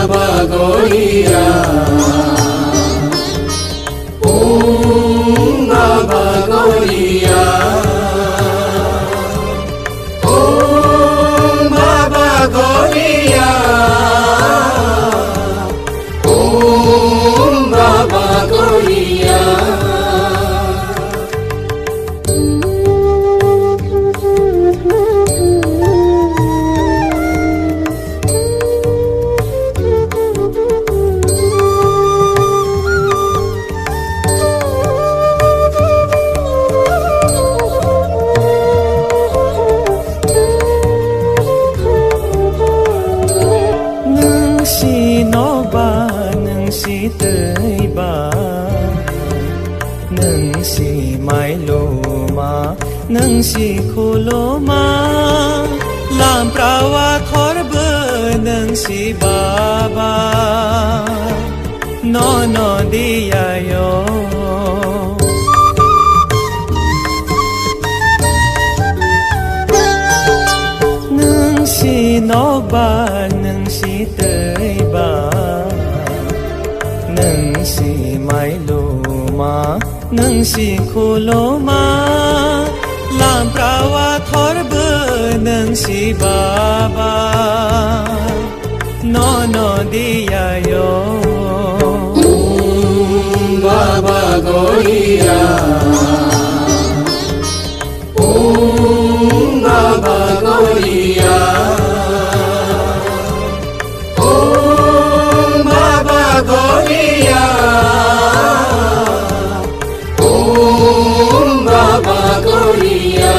Baba Goria, Om Baba Goria, Om Baba Goria, Om Baba Goria. Nang si kuloma lam prawa thorbe nang si baba no no dia yo nang si no ba nang si tei ba nang si mai loma nang si kuloma lam prawa thorbe nang si baba no no dia yo Om Baba Goria, Om Baba Goria, Om Baba Goria, Om Baba Goria.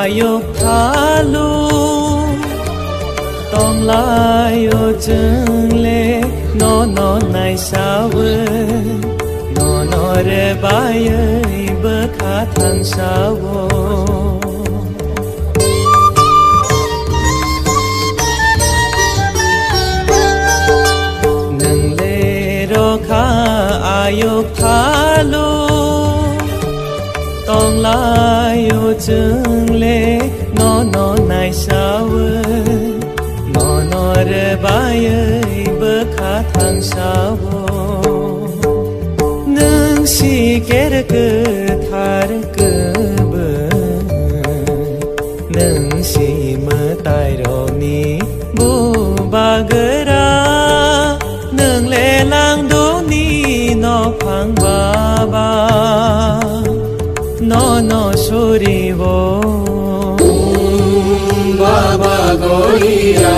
Ayok thalu tong lai o chung le no no nai sawe no no re bai bơ kha thang sawo nang le ro kha ayok thalu tong lai o chung le no no nai sawe no no re bai bơ kha thang sawo nang si ker ke thar ke bơ nang si mơ tai ro mi bu ba ge ra nang le lang do ni no phang ba ba no no suri wo Om Baba Goria.